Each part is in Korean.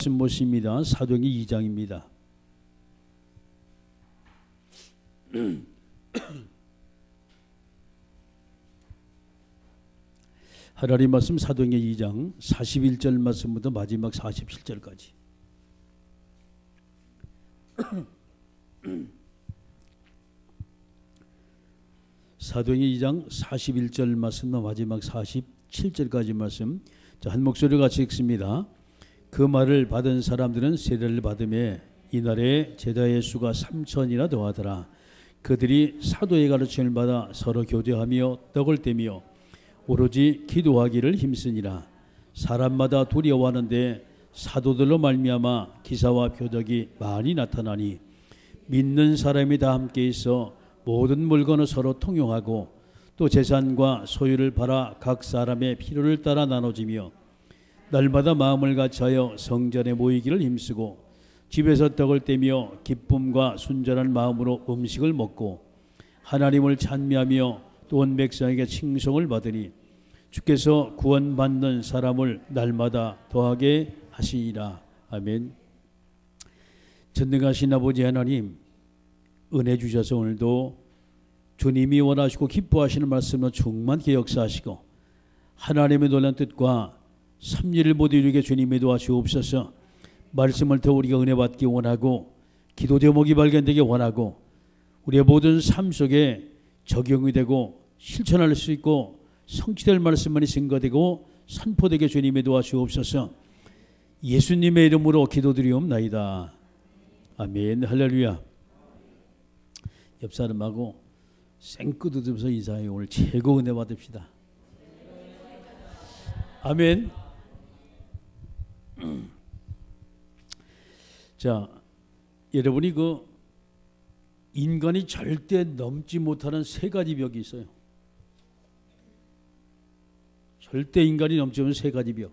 모십니다. 사도행전 2장입니다. 하나님 말씀 사도행전 2장 41절 말씀부터 마지막 47절까지. 사도행전 2장 41절 말씀과 마지막 47절까지 말씀. 자, 한 목소리로 같이 읽습니다. 그 말을 받은 사람들은 세례를 받음에 이날에 제자의 수가 3,000이나 더하더라. 그들이 사도의 가르침을 받아 서로 교제하며 떡을 떼며 오로지 기도하기를 힘쓰니라. 사람마다 두려워하는데 사도들로 말미암아 기사와 표적이 많이 나타나니 믿는 사람이 다 함께 있어 모든 물건을 서로 통용하고 또 재산과 소유를 팔아 각 사람의 필요를 따라 나눠지며 날마다 마음을 같이하여 성전에 모이기를 힘쓰고 집에서 떡을 떼며 기쁨과 순전한 마음으로 음식을 먹고 하나님을 찬미하며 또 온 백성에게 칭송을 받으니 주께서 구원받는 사람을 날마다 더하게 하시니라. 아멘. 전능하신 아버지 하나님, 은혜 주셔서 오늘도 주님이 원하시고 기뻐하시는 말씀을 충만히 역사하시고 하나님의 놀라운 뜻과 섭리를 모두 이루게 주님이 도와주옵소서. 말씀을 더 우리가 은혜 받기 원하고 기도 제목이 발견되기 원하고 우리의 모든 삶 속에 적용이 되고 실천할 수 있고 성취될 말씀만이 증거되고 선포되게 주님이 도와주옵소서. 예수님의 이름으로 기도드리옵나이다. 아멘. 할렐루야. 옆 사람하고 생끄드면서 인사해요. 오늘 최고 은혜 받읍시다. 아멘. 자, 여러분이 그 인간이 절대 넘지 못하는 세 가지 벽이 있어요. 절대 인간이 넘지 못하는 세 가지 벽.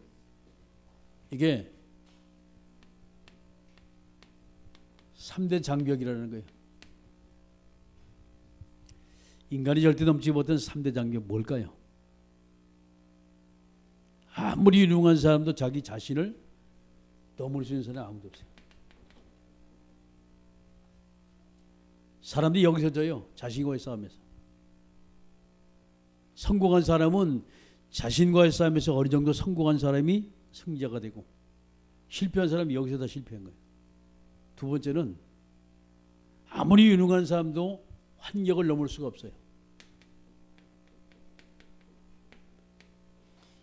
이게 3대 장벽이라는 거예요. 인간이 절대 넘지 못한 3대 장벽 뭘까요? 아무리 유능한 사람도 자기 자신을 넘을 수 있는 사람은 아무도 없어요. 사람들이 여기서 져요. 자신과의 싸움에서. 성공한 사람은 자신과의 싸움에서 어느 정도 성공한 사람이 승자가 되고 실패한 사람이 여기서 다 실패한 거예요. 두 번째는 아무리 유능한 사람도 환경을 넘을 수가 없어요.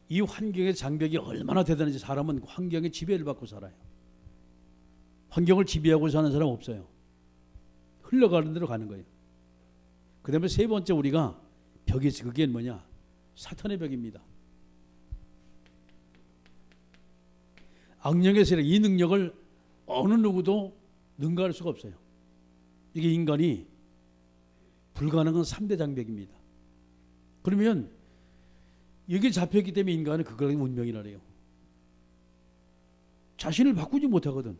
이 환경의 장벽이 얼마나 대단한지 사람은 환경의 지배를 받고 살아요. 환경을 지배하고 사는 사람 없어요. 흘러가는 대로 가는 거예요. 그 다음에 세 번째 우리가 벽이 있어요. 그게 뭐냐? 사탄의 벽입니다. 악령의 세력, 이 능력을 어느 누구도 능가할 수가 없어요. 이게 인간이 불가능한 3대 장벽입니다. 그러면 여기 잡혔기 때문에 인간은 그걸 운명이라래요. 자신을 바꾸지 못하거든.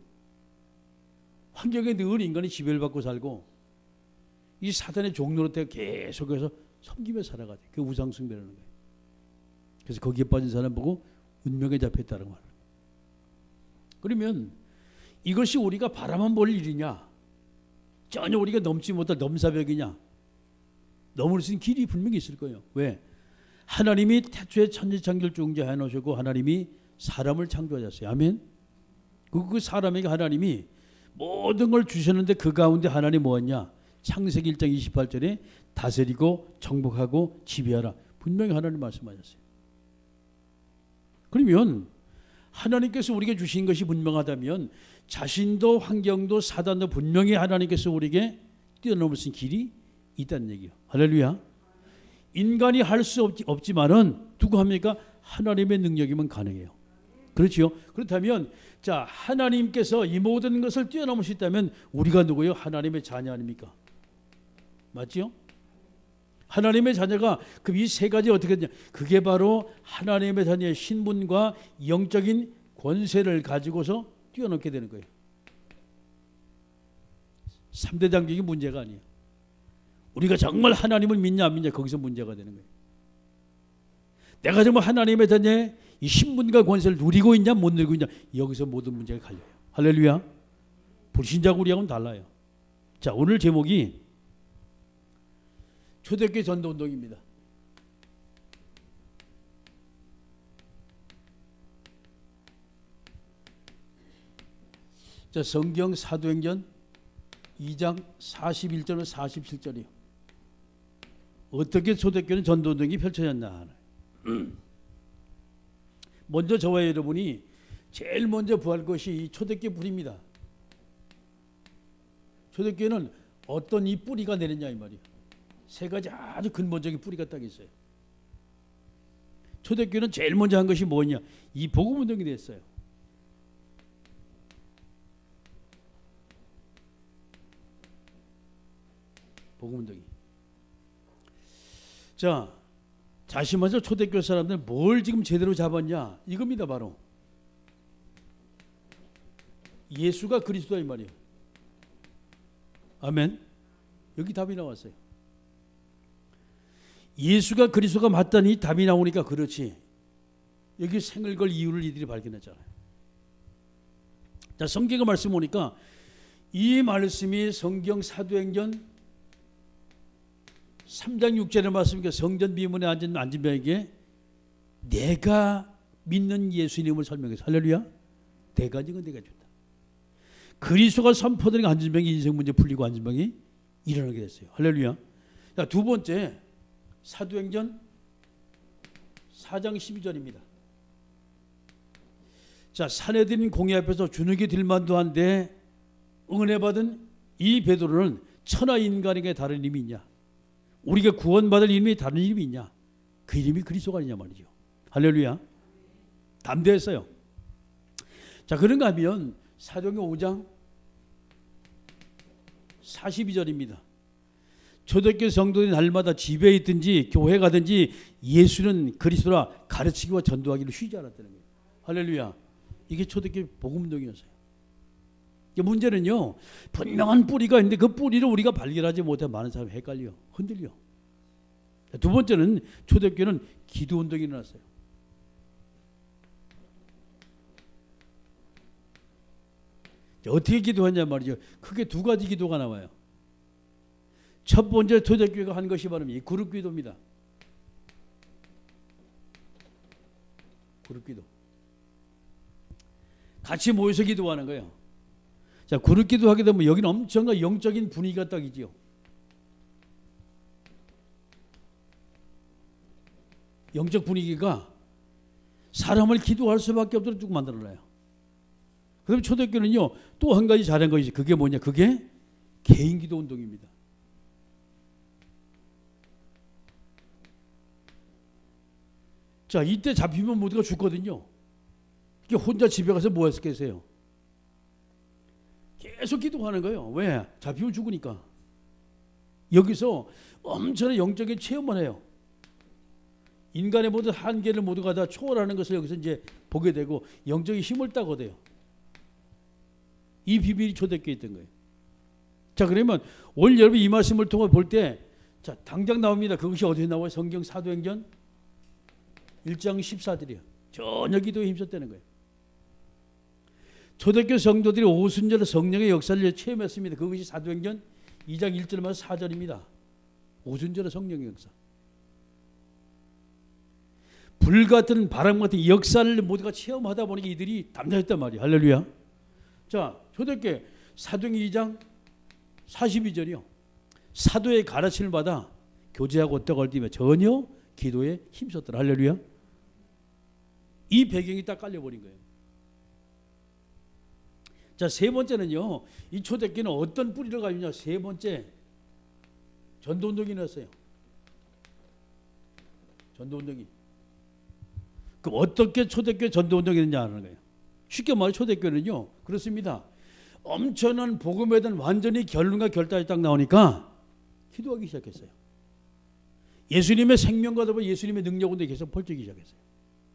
환경에 늘 인간이 지배를 받고 살고 이 사탄의 종노릇에 계속해서 섬기며 살아가야 돼. 그게 우상숭배라는 거예요. 그래서 거기에 빠진 사람 보고 운명에 잡혔다는 말이에요. 그러면 이것이 우리가 바라만 볼 일이냐? 전혀 우리가 넘지 못할 넘사벽이냐? 넘을 수 있는 길이 분명히 있을 거예요. 왜? 하나님이 태초에 천지창조를 해놓으시고 하나님이 사람을 창조하셨어요. 아멘. 그 사람에게 하나님이 모든 걸 주셨는데 그 가운데 하나님 뭐였냐? 창세기 1장 28절에 다스리고 정복하고 지배하라. 분명히 하나님 말씀하셨어요. 그러면 하나님께서 우리에게 주신 것이 분명하다면 자신도 환경도 사단도 분명히 하나님께서 우리에게 뛰어넘을 수 있는 길이 있다는 얘기예요. 할렐루야. 인간이 할 수 없지만은 누구 합니까? 하나님의 능력이면 가능해요. 그렇죠? 그렇다면 자, 하나님께서 이 모든 것을 뛰어넘을 수 있다면 우리가 누구예요? 하나님의 자녀 아닙니까? 맞죠? 하나님의 자녀가 그럼 이 세 가지 어떻게 되냐? 그게 바로 하나님의 자녀의 신분과 영적인 권세를 가지고서 뛰어넘게 되는 거예요. 3대 장벽이 문제가 아니에요. 우리가 정말 하나님을 믿냐 안 믿냐 거기서 문제가 되는 거예요. 내가 정말 하나님의 자녀의 이 신분과 권세를 누리고 있냐 못 누리고 있냐 여기서 모든 문제가 갈려요. 할렐루야. 불신자고 우리하고는 달라요. 자, 오늘 제목이 초대교회 전도운동입니다. 자, 성경 사도행전 2장 41절에서 47절이요. 어떻게 초대교회는 전도운동이 펼쳐졌나. 먼저 저와 여러분이 제일 먼저 구할 것이 이 초대교회 뿌리입니다. 초대교회는 어떤 이 뿌리가 내렸냐 이 말이에요. 세 가지 아주 근본적인 뿌리가 딱 있어요. 초대교회는 제일 먼저 한 것이 뭐냐? 이 복음운동이 됐어요. 복음운동이. 자, 자신만서 초대교회 사람들 뭘 지금 제대로 잡았냐? 이겁니다, 바로. 예수가 그리스도다 이 말이에요. 아멘. 여기 답이 나왔어요. 예수가 그리스도가 맞다니 답이 나오니까 그렇지. 여기 생을 걸 이유를 이들이 발견했잖아요. 자, 성경의 말씀 보니까 이 말씀이 성경 사도행전 3장 6절의 말씀이니까 성전 비문에 앉은 안진병에게 내가 믿는 예수님을 설명해서 할렐루야. 내가 지금 내가 줬다. 그리스도가 선포되니까 안진병이 인생 문제 풀리고 안진병이 일어나게 됐어요. 할렐루야. 자, 두 번째 사도행전 4장 12절입니다. 자, 산에 들인 공회 앞에서 주눅이 들만도 한데 은혜 받은 이 베드로는 천하 인간에게 다른 이름이 있냐? 우리가 구원받을 이름이 다른 이름이 있냐? 그 이름이 그리스도가 아니냐 말이죠. 할렐루야. 담대했어요. 자, 그런가 하면 사도행전 5장 42절입니다. 초대교회 성도들이 날마다 집에 있든지 교회 가든지 예수는 그리스도라 가르치기와 전도하기를 쉬지 않았다는 거예요. 할렐루야. 이게 초대교회 복음운동이었어요. 문제는요, 분명한 뿌리가 있는데 그 뿌리를 우리가 발견하지 못해 많은 사람이 헷갈려, 흔들려. 두 번째는 초대교회는 기도운동이 일어났어요. 어떻게 기도했냐 말이죠. 크게 두 가지 기도가 나와요. 첫 번째 초대교회가 한 것이 바로 이 그룹 기도입니다. 그룹 기도. 같이 모여서 기도하는 거예요. 자, 그룹 기도하게 되면 여기는 엄청난 영적인 분위기가 딱이지요. 영적 분위기가 사람을 기도할 수밖에 없도록 쭉 만들어놔요. 그럼 초대교회는요, 또 한 가지 잘한 것이지. 그게 뭐냐? 그게 개인 기도 운동입니다. 자, 이때 잡히면 모두가 죽거든요. 이게 혼자 집에 가서 뭐 했겠어요? 계속 기도하는 거예요. 왜? 잡히면 죽으니까. 여기서 엄청난 영적인 체험을 해요. 인간의 모든 한계를 모두가 다 초월하는 것을 여기서 이제 보게 되고 영적인 힘을 딱 얻어요. 이 비밀이 초대교회에 있던 거예요. 자, 그러면 올 여러분 이 말씀을 통해 볼 때, 자, 당장 나옵니다. 그것이 어디에 나와요? 성경 사도행전 1장 14절이에요. 전혀 기도에 힘썼다는 거예요. 초대교회 성도들이 오순절 성령의 역사를 체험했습니다. 그것이 사도행전 2장 1절만 4절입니다. 오순절 성령의 역사. 불같은 바람 같은 역사를 모두가 체험하다 보니까 이들이 담대했단 말이에요. 할렐루야. 자, 초대교회 사도행전 2장 42절이요. 사도의 가르침을 받아 교제하고 떡을 띠며 전혀 기도에 힘썼더라. 할렐루야. 이 배경이 딱 깔려버린 거예요. 자, 세 번째는요, 이 초대교회는 어떤 뿌리를 가지고 있냐? 세 번째, 전도운동이 일어났어요. 전도운동이. 그럼 어떻게 초대교회 전도운동이 있느냐 하는 거예요. 쉽게 말해 초대교회는요, 그렇습니다. 엄청난 복음에 대한 완전히 결론과 결단이 딱 나오니까 기도하기 시작했어요. 예수님의 생명과 더불어 예수님의 능력운동이 계속 펼치기 시작했어요.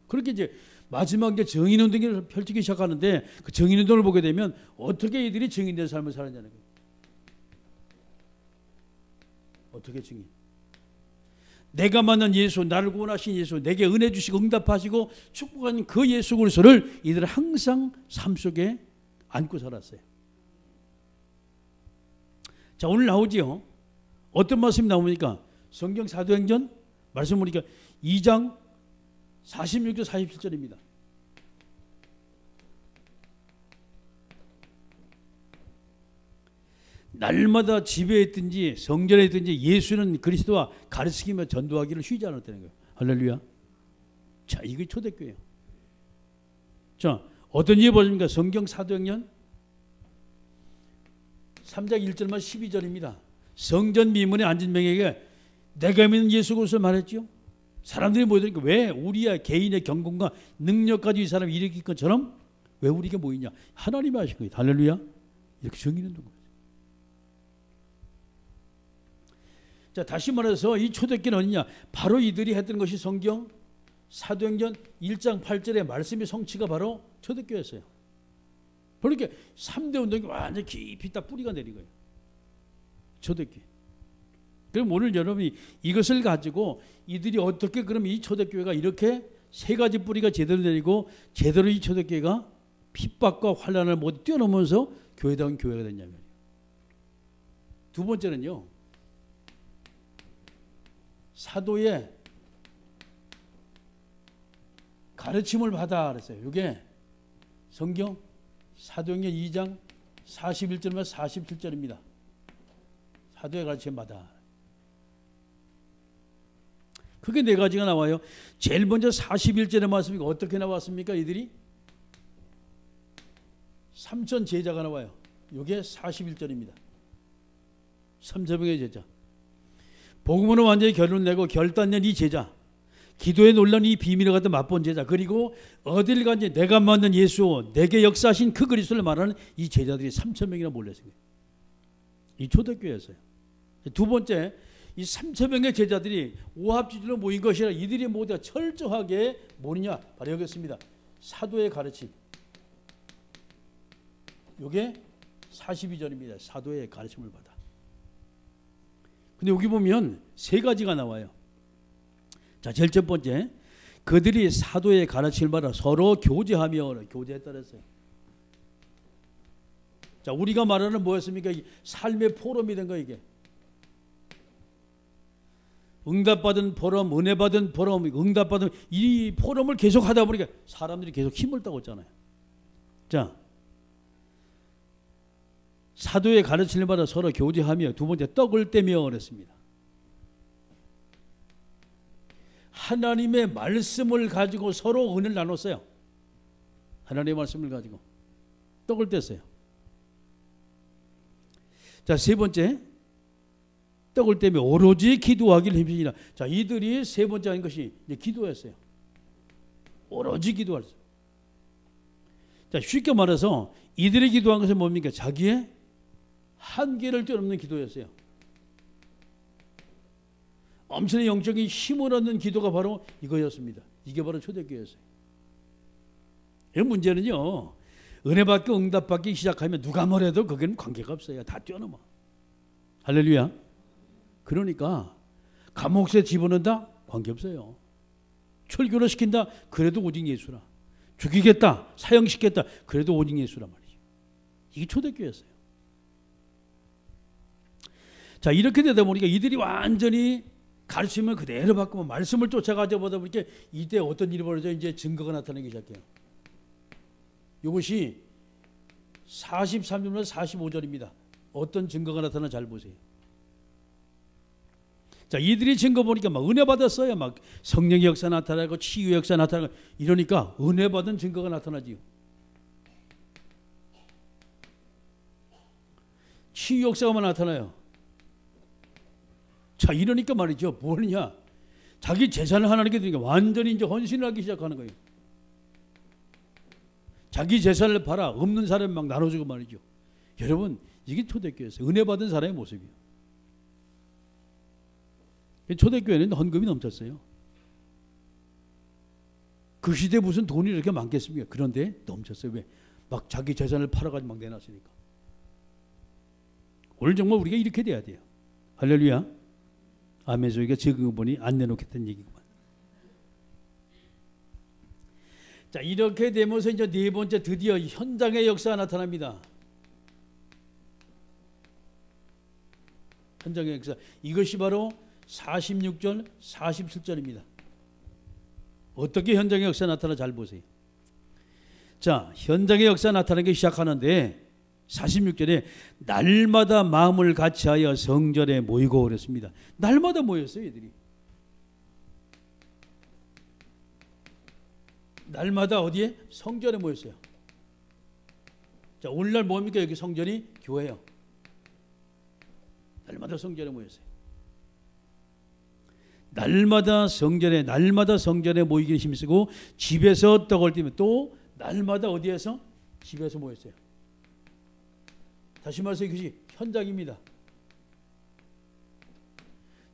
그렇게 이제 마지막 이제 정인운동을 펼치기 시작하는데 그 정인운동을 보게 되면 어떻게 이들이 정인된 삶을 살았냐는 거예요. 어떻게 증인? 내가 만난 예수, 나를 구원하신 예수, 내게 은혜 주시고 응답하시고 축복하는 그 예수 그리스도를 이들은 항상 삶 속에 안고 살았어요. 자, 오늘 나오지요. 어떤 말씀이 나옵니까? 성경 사도행전 말씀 보니까 2장 46절 47절입니다. 날마다 집에 있든지 성전에 있든지 예수는 그리스도와 가르치기며 전도하기를 쉬지 않았다는 거예요. 할렐루야. 자, 이게 초대교회예요. 자, 어떤 일이 벌어집니까? 성경 사도행전 3장 1절만 12절입니다. 성전 미문에 앉은 명에게 내가 믿는 예수 그리스도를 말했지요. 사람들이 모이니까 왜 우리의 개인의 경건과 능력까지 이 사람이 일으킬 것처럼 왜 우리가 모이냐? 하나님이 하신 거예요. 할렐루야. 이렇게 정의는 거예요. 자, 다시 말해서 이 초대교회는 어디냐? 바로 이들이 했던 것이 성경 사도행전 1장 8절의 말씀의 성취가 바로 초대교회였어요. 그러니까 3대 운동이 완전히 깊이 딱 뿌리가 내린 거예요. 초대교회. 그럼 오늘 여러분이 이것을 가지고 이들이 어떻게 그럼 이 초대교회가 이렇게 세 가지 뿌리가 제대로 내리고 제대로 이 초대교회가 핍박과 환난을 모두 뛰어넘으면서 교회다운 교회가 됐냐면, 두 번째는요, 사도의 가르침을 받아 그랬어요. 이게 성경 사도행전 2장 41절과 47절입니다. 사도의 가르침 받아. 그게 네 가지가 나와요. 제일 먼저 41절의 말씀이 어떻게 나왔습니까? 이들이 3천 제자가 나와요. 이게 41절입니다. 3천명의 제자. 복음으로 완전히 결론내고 결단낸 이 제자, 기도에 놀란 이 비밀을 갖다 맛본 제자, 그리고 어딜 간지 내가 만난 예수, 내게 역사하신 그 그리스도를 말하는 이 제자들이 3,000명이나 몰렸어요. 이 초대교회였어요. 두 번째, 이 3,000명의 제자들이 오합지졸로 모인 것이 아니라 이들이 모두 철저하게 뭐냐? 바로 여기였습니다. 사도의 가르침. 이게 42절입니다. 사도의 가르침을 받아. 근데 여기 보면 세 가지가 나와요. 자, 제일 첫 번째, 그들이 사도의 가르침을 받아 서로 교제하며, 교제했다 그랬어요. 자, 우리가 말하는 뭐였습니까? 삶의 포럼이 된 거, 이게. 응답받은 포럼, 은혜받은 포럼, 응답받은 이 포럼을 계속 하다 보니까 사람들이 계속 힘을 따고 있잖아요. 자, 사도의 가르침을 받아 서로 교제하며, 두 번째 떡을 떼며 그랬습니다. 하나님의 말씀을 가지고 서로 은혜를 나눴어요. 하나님의 말씀을 가지고 떡을 뗐어요. 자, 세 번째, 떡을 떼며 오로지 기도하기를 힘쓰니라. 자, 이들이 세 번째 한 것이 이제 기도였어요. 오로지 기도했어요. 자, 쉽게 말해서 이들이 기도한 것은 뭡니까? 자기의 한계를 뛰어넘는 기도였어요. 엄청난 영적인 힘을 얻는 기도가 바로 이거였습니다. 이게 바로 초대교회였어요. 이 문제는요, 은혜 받고 응답 받기 시작하면 누가 뭐래도 그게는 관계가 없어요. 다 뛰어넘어. 할렐루야. 그러니까 감옥에 집어넣는다? 관계없어요. 철교를 시킨다? 그래도 오직 예수라. 죽이겠다? 사형시켰다? 그래도 오직 예수라 말이죠. 이게 초대교회였어요. 자, 이렇게 되다 보니까 이들이 완전히 가르침을 그대로 바꾸면 말씀을 쫓아가자 보다 보니까 이때 어떤 일이 벌어져? 이제 증거가 나타나기 시작해요. 이것이 43절부터 45절입니다. 어떤 증거가 나타나 잘 보세요. 자, 이들이 증거 보니까 막 은혜 받았어요. 막 성령의 역사 나타나고 치유의 역사 나타나고 이러니까 은혜 받은 증거가 나타나지요. 치유 역사가 나타나요. 자, 이러니까 말이죠. 뭐냐? 자기 재산을 하나님께 드리니까 완전히 이제 헌신을 하기 시작하는 거예요. 자기 재산을 팔아 없는 사람 막 나눠주고 말이죠. 여러분, 이게 초대교회에서 은혜 받은 사람의 모습이에요. 초대교회는 헌금이 넘쳤어요. 그 시대에 무슨 돈이 이렇게 많겠습니까? 그런데 넘쳤어요. 왜? 막 자기 재산을 팔아가지고 막 내놨으니까. 오늘 정말 우리가 이렇게 돼야 돼요. 할렐루야. 아멘 소리가 적은 거 보니 안 내놓겠다는 얘기구만. 자, 이렇게 되면서 이제 네 번째 드디어 현장의 역사가 나타납니다. 현장의 역사. 이것이 바로 46절, 47절입니다. 어떻게 현장의 역사 나타나 잘 보세요. 자, 현장의 역사 나타나기 시작하는데 46절에 날마다 마음을 같이하여 성전에 모이고 그랬습니다. 날마다 모였어요, 얘들이. 날마다 어디에? 성전에 모였어요. 자, 오늘날 뭡니까? 여기 성전이 교회예요. 날마다 성전에 모였어요. 날마다 성전에 모이기를 힘쓰고 집에서 떡을 띠면 또 날마다 어디에서? 집에서 모였어요. 다시 말해서 이것이 현장입니다.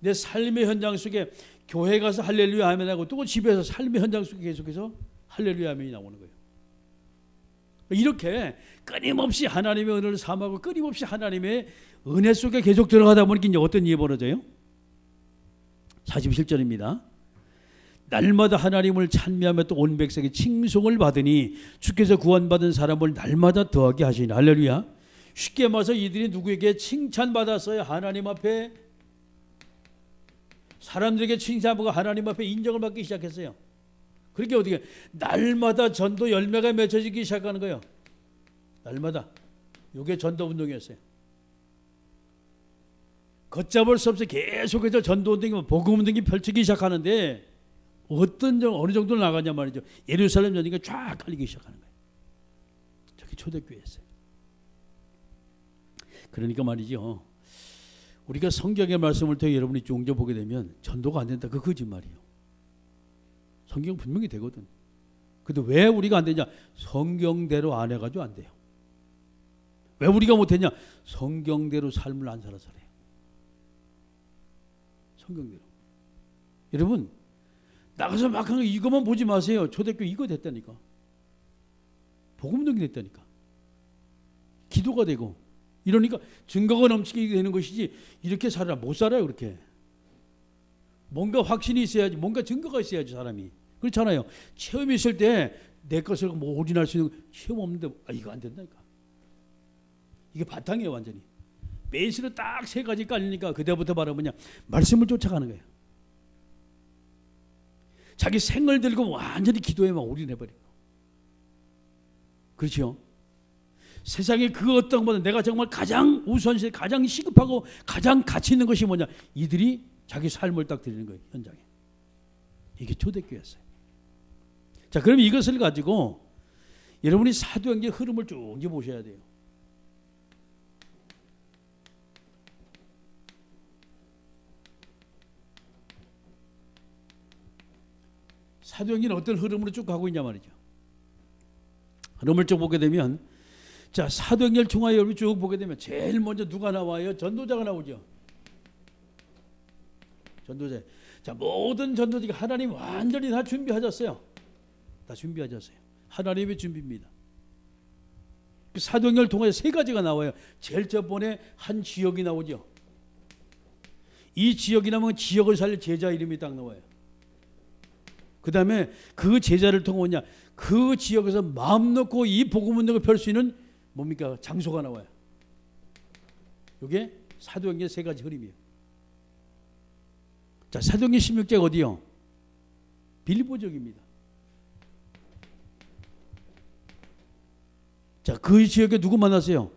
내 삶의 현장 속에 교회 가서 할렐루야 아멘 하고 또 집에서 삶의 현장 속에 계속해서 할렐루야 아멘이 나오는 거예요. 이렇게 끊임없이 하나님의 은혜를 삼하고 끊임없이 하나님의 은혜 속에 계속 들어가다 보니까 이제 어떤 일이 벌어져요? 47절입니다. 날마다 하나님을 찬미하며 또 온 백성의 칭송을 받으니 주께서 구원받은 사람을 날마다 더하게 하시니 할렐루야. 쉽게 말해서 이들이 누구에게 칭찬받았어요? 하나님 앞에. 사람들에게 칭찬하고 하나님 앞에 인정을 받기 시작했어요. 그렇게 어떻게 날마다 전도 열매가 맺혀지기 시작하는 거예요. 날마다. 이게 전도 운동이었어요. 걷잡을 수 없이 계속해서 전도 운동이 복음 운동이 펼치기 시작하는데 어느 정도로 나가냐 말이죠. 예루살렘 전쟁이 쫙 깔리기 시작하는 거예요. 저기 초대교회였어요. 그러니까 말이죠. 우리가 성경의 말씀을 통해 여러분이 종종 보게 되면 전도가 안 된다. 그 거짓말이에요. 성경 분명히 되거든. 근데 왜 우리가 안 되냐? 성경대로 안 해가지고 안 돼요. 왜 우리가 못했냐? 성경대로 삶을 안 살아서 그래요. 성경대로. 여러분 나가서 막 하는 거 이것만 보지 마세요. 초대교회 이거 됐다니까. 복음운동이 됐다니까. 기도가 되고 이러니까 증거가 넘치게 되는 것이지 이렇게 살아 못 살아요. 그렇게. 뭔가 확신이 있어야지, 뭔가 증거가 있어야지 사람이. 그렇잖아요. 체험이 있을 때 내 것을 뭐 올인할 수 있는 체험 없는데 이거 안 된다니까. 이게 바탕이에요 완전히. 베이스로 딱 3가지 깔리니까 그때부터 바로 뭐냐 말씀을 쫓아가는 거예요. 자기 생을 들고 완전히 기도에만 올인해버리고. 그렇죠? 세상에 그 어떤 것보다 내가 정말 가장 우선시 가장 시급하고 가장 가치 있는 것이 뭐냐? 이들이 자기 삶을 딱 드리는 거예요. 현장에. 이게 초대교회였어요. 자, 그럼 이것을 가지고 여러분이 사도행전의 흐름을 쭉 보셔야 돼요. 사도행전은 어떤 흐름으로 쭉 가고 있냐 말이죠. 흐름을 쭉 보게 되면 자, 사도행전 총화에 여러분이 쭉 보게 되면 제일 먼저 누가 나와요? 전도자가 나오죠. 전도자. 자, 모든 전도자가 하나님 완전히 다 준비하셨어요. 다 준비하셨어요. 하나님의 준비입니다. 그 사도행전을 통해 3가지가 나와요. 제일 첫 번에 한 지역이 나오죠. 이 지역이 나오면 지역을 살릴 제자 이름이 딱 나와요. 그 다음에 그 제자를 통해 뭐냐? 그 지역에서 마음 놓고 이 복음 운동을 펼 수 있는 뭡니까? 장소가 나와요. 이게 사도행전 3가지 흐름이에요. 자, 사도행전 16장 어디요? 빌립보 지역입니다. 자, 그 지역에 누구 만났어요?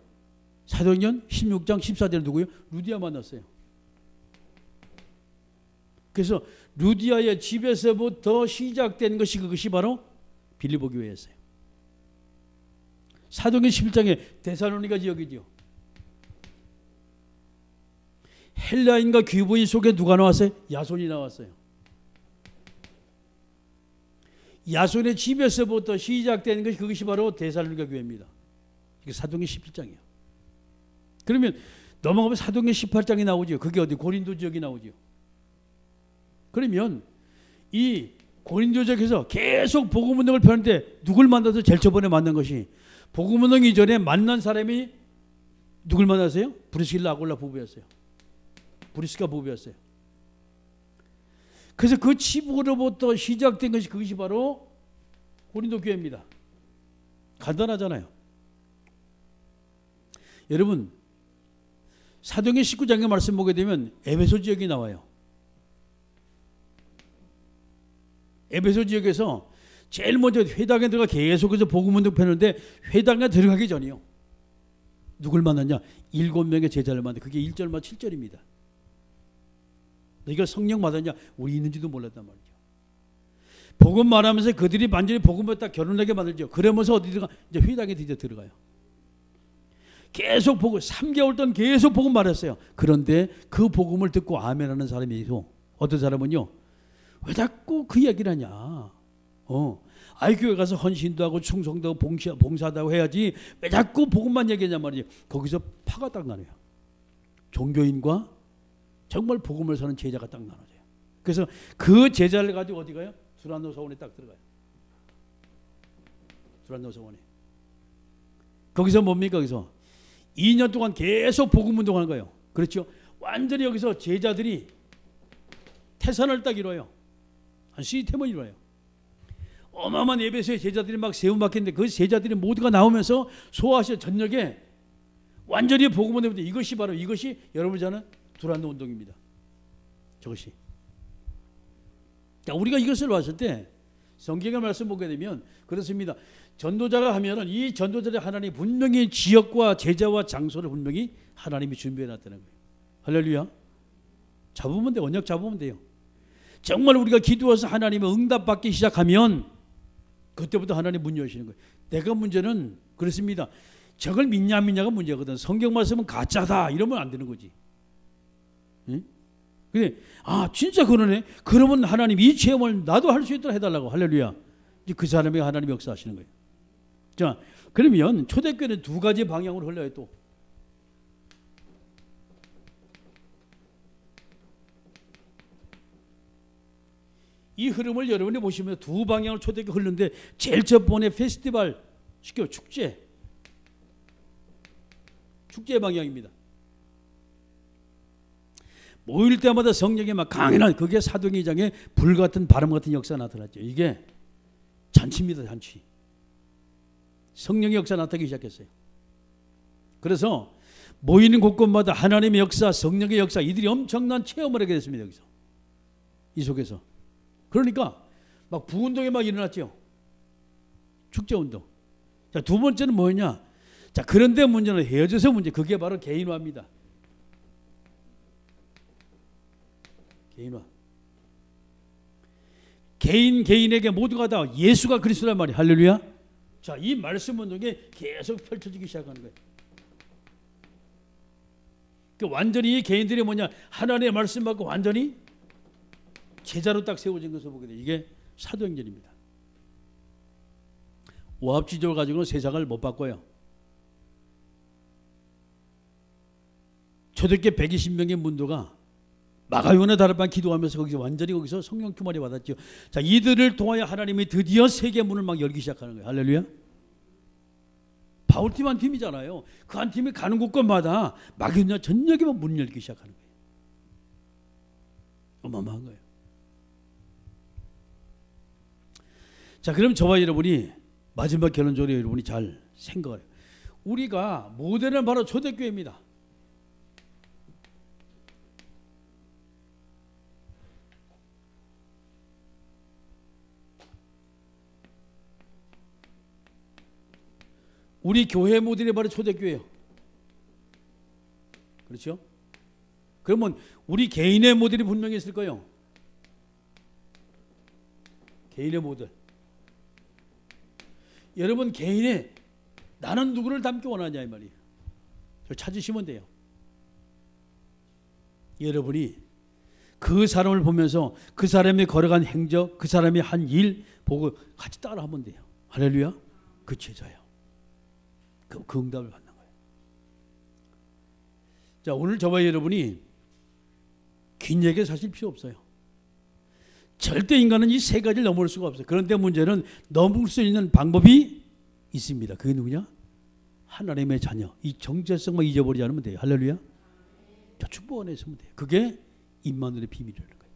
사도행전 16장 14절에 누구요? 루디아 만났어요. 그래서 루디아의 집에서부터 시작된 것이 그것이 바로 빌립보 교회였어요. 사도행전 11장에 데살로니가 지역이죠. 헬라인과 귀부인 속에 누가 나왔어요? 야손이 나왔어요. 야손의 집에서부터 시작된 것이 그것이 바로 데살로니가 교회입니다. 이게 사도행전 17장이에요. 그러면 넘어가면 사도행전 18장이 나오죠. 그게 어디? 고린도 지역이 나오죠. 그러면 이 고린도 지역에서 계속 복음 운동을 펴는데 누굴 만나서 제일 저번에 만난 것이 복음 운동 이전에 만난 사람이 누굴 만났어요? 브리스길라 아굴라 부부였어요. 브리스가 부부였어요. 그래서 그 지붕으로부터 시작된 것이 그것이 바로 고린도 교회입니다. 간단하잖아요. 여러분 사도행전 19장의 말씀 보게 되면 에베소 지역이 나와요. 에베소 지역에서 제일 먼저 회당에 들어가 계속해서 복음운동 펴는데 회당에 들어가기 전이요. 누굴 만났냐? 7명의 제자를 만났는데 그게 1절만 7절입니다. 너희가 성령 받았냐? 우리 있는지도 몰랐단 말이죠. 복음 말하면서 그들이 완전히 복음을 딱 결혼하게 만들죠. 그러면서 어디 들어가? 이제 회당에 드디어 들어가요. 계속 복음 3개월 동안 계속 복음 말했어요. 그런데 그 복음을 듣고 아멘하는 사람이 있어. 어떤 사람은요. 왜 자꾸 그 얘기를 하냐. 아이 교회 가서 헌신도 하고 충성도 하고 봉사도 하고 해야지 왜 자꾸 복음만 얘기하냐 말이지. 거기서 파가 딱 나눠요. 종교인과 정말 복음을 사는 제자가 딱 나눠져요. 그래서 그 제자를 가지고 어디 가요? 두란노 서원에 딱 들어가요. 두란노 서원에. 거기서 뭡니까? 거기서 2년 동안 계속 복음 운동하는 거예요. 그렇죠? 완전히 여기서 제자들이 태산을 딱 이뤄요. 한 시스템을 이뤄요. 어마어마한 에베소의 제자들이 막 세움받겠는데 그 제자들이 모두가 나오면서 소아시아 전역에 완전히 복음 운동인데 이것이 바로 이것이 여러분이 아는 두란노 운동입니다. 저것이. 자, 우리가 이것을 봤을 때 성경의 말씀 보게 되면 그렇습니다. 전도자가 하면은 이 전도자를 하나님이 분명히 지역과 제자와 장소를 분명히 하나님이 준비해 놨다는 거예요. 할렐루야. 잡으면 돼요. 언약 잡으면 돼요. 정말 우리가 기도해서 하나님의 응답받기 시작하면 그때부터 하나님 문 여시는 거예요. 내가 문제는 그렇습니다. 저걸 믿냐 안 믿냐가 문제거든. 성경 말씀은 가짜다 이러면 안 되는 거지. 응? 근데 진짜 그러네. 그러면 하나님 이 체험을 나도 할 수 있도록 해달라고. 할렐루야. 그 사람이 하나님 역사하시는 거예요. 자, 그러면 초대교회는 두 가지 방향으로 흘러요. 또 이 흐름을 여러분이 보시면 두 방향으로 초대교회 흐르는데 제일 첫 번째 페스티벌 시켜 축제 방향입니다. 모일 때마다 성령의 막 강인한 그게 사도행전 2장에 불같은 바람 같은 역사가 나타났죠. 이게 잔치입니다. 잔치. 성령의 역사 나타나기 시작했어요. 그래서 모이는 곳곳마다 하나님의 역사, 성령의 역사 이들이 엄청난 체험을 하게 됐습니다. 여기서 이 속에서. 그러니까 막 부운동이 막 일어났죠. 축제운동. 자, 두 번째는 뭐냐? 자, 그런데 문제는 헤어져서 문제. 그게 바로 개인화입니다. 개인화. 개인에게 모두가 다 예수가 그리스도란 말이에요. 할렐루야. 자, 이 말씀 운동이 계속 펼쳐지기 시작하는 거예요. 완전히 이 개인들이 뭐냐? 하나님의 말씀 받고 완전히 제자로 딱 세워진 것을 보게 돼요. 이게 사도행전입니다. 오합지졸 가지고는 세상을 못 바꿔요. 초대교회 120명의 문도가 마가요나 다락방 기도하면서 거기서 완전히 거기서 성령 충만이 받았죠. 자, 이들을 통하여 하나님이 드디어 세계 문을 막 열기 시작하는 거예요. 할렐루야. 바울팀 한 팀이잖아요. 그 한 팀이 가는 곳곳마다 마가요나 전역에 막 문을 열기 시작하는 거예요. 어마어마한 거예요. 자, 그럼 저와 여러분이 마지막 결론적으로 여러분이 잘 생각해요. 우리가 모델은 바로 초대교회입니다. 우리 교회 모델이 바로 초대교회예요. 그렇죠? 그러면 우리 개인의 모델이 분명히 있을 거예요. 개인의 모델. 여러분 개인의 나는 누구를 닮기 원하냐 이 말이에요. 저 찾으시면 돼요. 여러분이 그 사람을 보면서 그 사람이 걸어간 행적, 그 사람이 한 일 보고 같이 따라하면 돼요. 할렐루야. 그 제자예요. 그 응답을 받는 거예요. 자, 오늘 저와 여러분이 긴 얘기 사실 필요 없어요. 절대 인간은 이 세 가지를 넘을 수가 없어요. 그런데 문제는 넘을 수 있는 방법이 있습니다. 그게 누구냐? 하나님의 자녀. 이 정체성만 잊어버리지 않으면 돼요. 할렐루야. 저 축복 안에 있으면 돼요. 그게 임마누엘의 비밀이라는 거예요.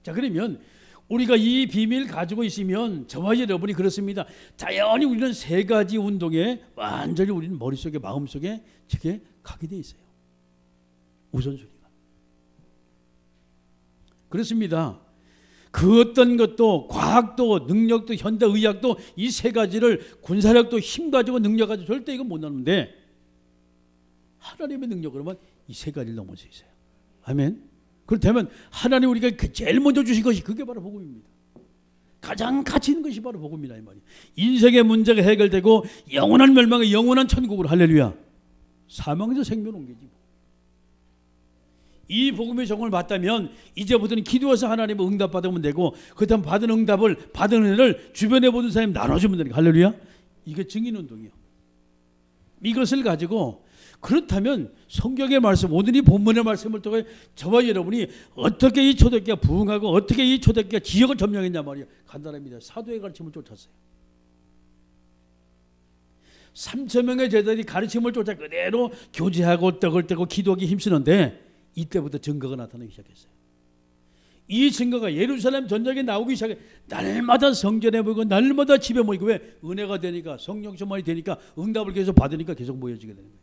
자, 그러면 우리가 이 비밀을 가지고 있으면 저와 여러분이 그렇습니다. 자연히 우리는 세 가지 운동에 완전히 우리는 머릿속에 마음속에 저게 가게 돼 있어요. 우선순위가. 그렇습니다. 그 어떤 것도 과학도 능력도 현대의학도 이 세 가지를 군사력도 힘 가지고 능력 가지고 절대 이거 못 나누는데 하나님의 능력으로만 이 세 가지를 넘을 수 있어요. 아멘. 그렇다면 하나님 우리가 제일 먼저 주신 것이 그게 바로 복음입니다. 가장 가치 있는 것이 바로 복음이라 이 말이에요. 인생의 문제가 해결되고 영원한 멸망의 영원한 천국으로 할렐루야. 사망에서 생명 옮기지. 이 복음의 정을 받다면 이제부터는 기도해서 하나님의 응답 받으면 되고 그다음 받은 응답을 받은 은혜를 주변에 모든 사람이 나눠주면 되는 거예요. 할렐루야. 이게 증인운동이에요. 이것을 가지고 그렇다면 성경의 말씀 오늘 이 본문의 말씀을 통해 저와 여러분이 어떻게 이 초대교회가 부흥하고 어떻게 이 초대교회가 지역을 점령했냐 말이에요. 간단합니다. 사도의 가르침을 쫓았어요. 3,000명의 제자들이 가르침을 쫓아 그대로 교제하고 떡을 떼고 기도하기 힘쓰는데 이때부터 증거가 나타나기 시작했어요. 이 증거가 예루살렘 전역에 나오기 시작해. 날마다 성전에 모이고 날마다 집에 모이고 왜? 은혜가 되니까 성령 충만이 되니까 응답을 계속 받으니까 계속 모여지게 되는 거예요.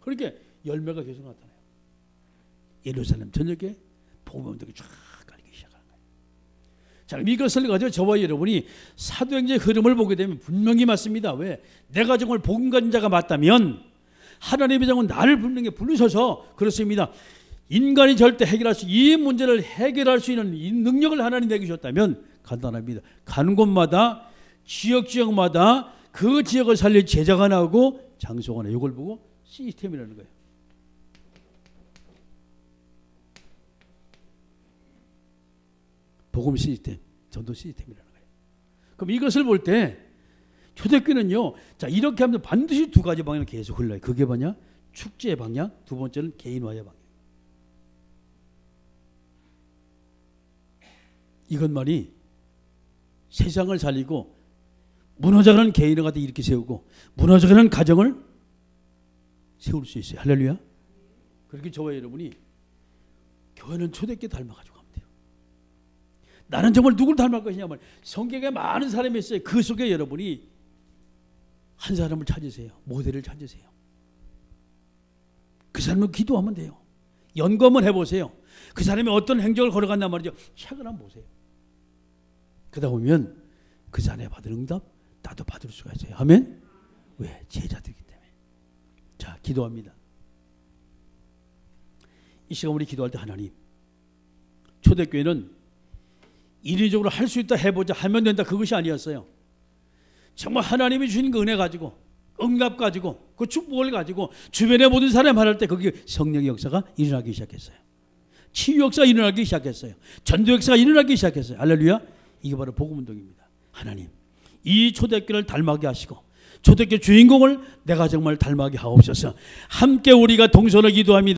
그렇게 열매가 계속 나타나요. 예루살렘 전역에 복음의 운동이 쫙 가리기 시작하는 거예요. 자, 이것을 가지고 저와 여러분이 사도행전의 흐름을 보게 되면 분명히 맞습니다. 왜? 내가 정말 복음 가진 자가 맞다면 하나님의 정은 나를 분명히 부르셔서 그렇습니다. 인간이 절대 해결할 수 이 문제를 해결할 수 있는 이 능력을 하나님 내게 주셨다면 간단합니다. 가는 곳마다 지역마다 그 지역을 살릴 제자가 나오고 장소가 나오고 이걸 보고 시스템이라는 거예요. 복음 시스템, 전도 시스템이라는 거예요. 그럼 이것을 볼 때 초대교회는요. 자, 이렇게 하면 반드시 두 가지 방향을 계속 흘러요. 그게 뭐냐? 축제의 방향, 두 번째는 개인화의 방향. 이것만이 세상을 살리고 무너져가는 개인을 갖다 이렇게 세우고 무너져가는 가정을 세울 수 있어요. 할렐루야. 그렇게 저와 여러분이 교회는 초대교회 닮아가지고 가면 돼요. 나는 정말 누굴 닮을 것이냐면 성경에 많은 사람이 있어요. 그 속에 여러분이 한 사람을 찾으세요. 모델을 찾으세요. 그 사람을 기도하면 돼요. 연구 한번 해보세요. 그 사람이 어떤 행적을 걸어간단 말이죠. 책을 한번 보세요. 그러다 보면 그 사람이 받은 응답 나도 받을 수가 있어요. 아멘. 왜? 제자들이기 때문에. 자, 기도합니다. 이 시간 우리 기도할 때 하나님, 초대교회는 인위적으로 할 수 있다 해보자 하면 된다 그것이 아니었어요. 정말 하나님이 주신 그 은혜 가지고 응답 가지고 그 축복을 가지고 주변의 모든 사람 말할 때 거기 성령의 역사가 일어나기 시작했어요. 치유 역사가 일어나기 시작했어요. 전도 역사가 일어나기 시작했어요. 할렐루야. 이게 바로 복음운동입니다. 하나님, 이 초대교회를 닮아게 하시고 초대교회 주인공을 내가 정말 닮아게 하옵소서. 함께 우리가 동서로 기도합니다.